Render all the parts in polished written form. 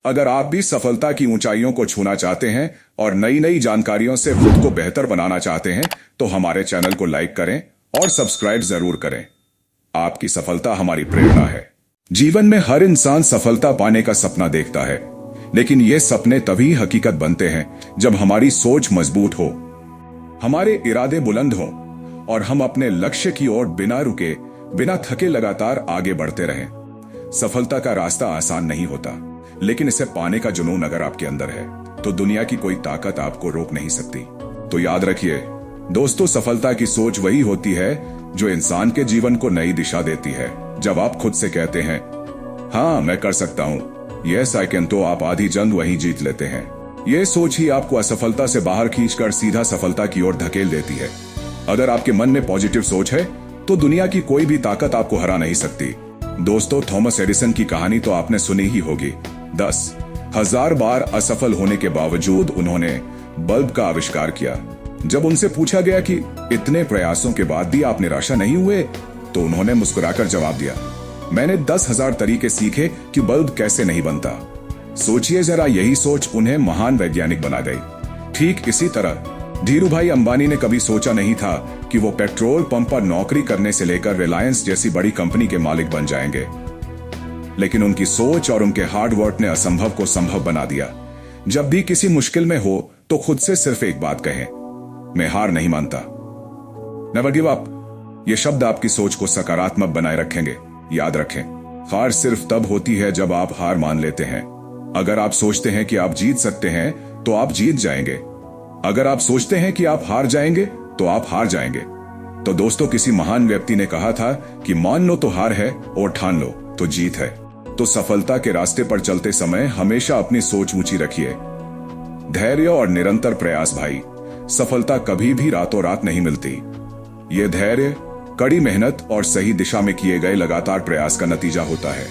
अगर आप भी सफलता की ऊंचाइयों को छूना चाहते हैं और नई नई जानकारियों से खुद को बेहतर बनाना चाहते हैं तो हमारे चैनल को लाइक करें और सब्सक्राइब जरूर करें। आपकी सफलता हमारी प्रेरणा है। जीवन में हर इंसान सफलता पाने का सपना देखता है, लेकिन ये सपने तभी हकीकत बनते हैं जब हमारी सोच मजबूत हो, हमारे इरादे बुलंद हों और हम अपने लक्ष्य की ओर बिना रुके, बिना थके लगातार आगे बढ़ते रहें। सफलता का रास्ता आसान नहीं होता, लेकिन इसे पाने का जुनून अगर आपके अंदर है तो दुनिया की कोई ताकत आपको रोक नहीं सकती। तो याद रखिए दोस्तों, सफलता की सोच वही होती है जो इंसान के जीवन को नई दिशा देती है। जब आप खुद से कहते हैं हाँ मैं कर सकता हूं, यस आई कैन, तो आप आधी जंग वहीं जीत लेते हैं। यह सोच ही आपको असफलता से बाहर खींचकर सीधा सफलता की ओर धकेल देती है। अगर आपके मन में पॉजिटिव सोच है तो दुनिया की कोई भी ताकत आपको हरा नहीं सकती। दोस्तों, थॉमस एडिसन की कहानी तो आपने सुनी ही होगी। 10,000 बार असफल होने के बावजूद उन्होंने बल्ब का आविष्कार किया। जब उनसे पूछा गया कि इतने प्रयासों के बाद भी आप निराशा नहीं हुए, तो उन्होंने मुस्कुराकर जवाब दिया, मैंने 10,000 तरीके सीखे कि बल्ब कैसे नहीं बनता। सोचिए जरा, यही सोच उन्हें महान वैज्ञानिक बना गई। ठीक इसी तरह धीरूभाई अंबानी ने कभी सोचा नहीं था कि वो पेट्रोल पंप पर नौकरी करने से लेकर रिलायंस जैसी बड़ी कंपनी के मालिक बन जाएंगे, लेकिन उनकी सोच और उनके हार्ड वर्क ने असंभव को संभव बना दिया। जब भी किसी मुश्किल में हो तो खुद से सिर्फ एक बात कहें, मैं हार नहीं मानता। Never give up. ये शब्द आपकी सोच को सकारात्मक बनाए रखेंगे। याद रखें, हार सिर्फ तब होती है जब आप हार मान लेते हैं। अगर आप सोचते हैं कि आप जीत सकते हैं तो आप जीत जाएंगे। अगर आप सोचते हैं कि आप हार जाएंगे तो आप हार जाएंगे। तो दोस्तों, किसी महान व्यक्ति ने कहा था कि मान लो तो हार है और ठान लो तो जीत है। तो सफलता के रास्ते पर चलते समय हमेशा अपनी सोच ऊंची रखिए। धैर्य और निरंतर प्रयास भाई, सफलता कभी भी रातों रात नहीं मिलती। ये धैर्य, कड़ी मेहनत और सही दिशा में किए गए लगातार प्रयास का नतीजा होता है।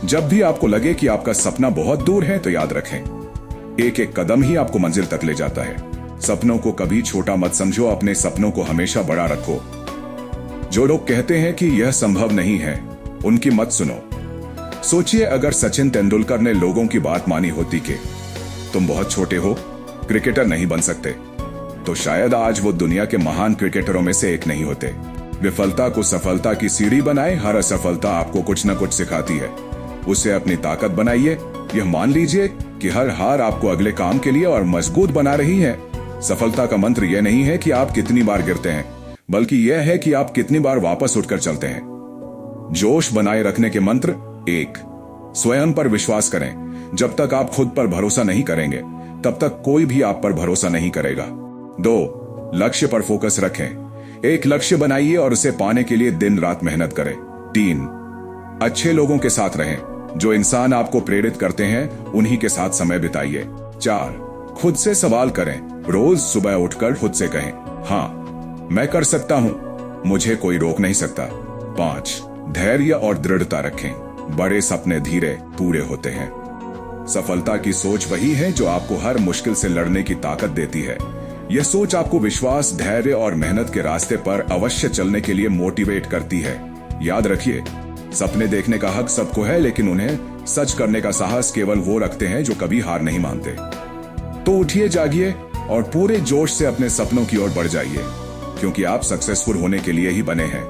जब भी आपको लगे कि आपका सपना बहुत दूर है तो याद रखें, एक एक कदम ही आपको मंजिल तक ले जाता है। सपनों को कभी छोटा मत समझो, अपने सपनों को हमेशा बड़ा रखो। जो लोग कहते हैं कि यह संभव नहीं है, उनकी मत सुनो। सोचिए, अगर सचिन तेंदुलकर ने लोगों की बात मानी होती कि तुम बहुत छोटे हो, क्रिकेटर नहीं बन सकते, तो शायद आज वो दुनिया के महान क्रिकेटरों में से एक नहीं होते। विफलता को सफलता की सीढ़ी बनाए। हर असफलता आपको कुछ न कुछ सिखाती है, उसे अपनी ताकत बनाइए। यह मान लीजिए कि हर हार आपको अगले काम के लिए और मजबूत बना रही है। सफलता का मंत्र यह नहीं है कि आप कितनी बार गिरते हैं, बल्कि यह है कि आप कितनी बार वापस उठकर चलते हैं। जोश बनाए रखने के मंत्र: 1, स्वयं पर विश्वास करें। जब तक आप खुद पर भरोसा नहीं करेंगे तब तक कोई भी आप पर भरोसा नहीं करेगा। 2, लक्ष्य पर फोकस रखें। एक लक्ष्य बनाइए और उसे पाने के लिए दिन रात मेहनत करें। 3, अच्छे लोगों के साथ रहें। जो इंसान आपको प्रेरित करते हैं उन्हीं के साथ समय बिताइए। 4, खुद से सवाल करें। रोज सुबह उठकर खुद से कहें, हाँ मैं कर सकता हूं, मुझे कोई रोक नहीं सकता। 5, धैर्य और दृढ़ता रखें। बड़े सपने धीरे पूरे होते हैं। सफलता की सोच वही है जो आपको हर मुश्किल से लड़ने की ताकत देती है। यह सोच आपको विश्वास, धैर्य और मेहनत के रास्ते पर अवश्य चलने के लिए मोटिवेट करती है। याद रखिए, सपने देखने का हक सबको है, लेकिन उन्हें सच करने का साहस केवल वो रखते हैं जो कभी हार नहीं मानते। तो उठिए, जागिए और पूरे जोश से अपने सपनों की ओर बढ़ जाइए, क्योंकि आप सक्सेसफुल होने के लिए ही बने हैं।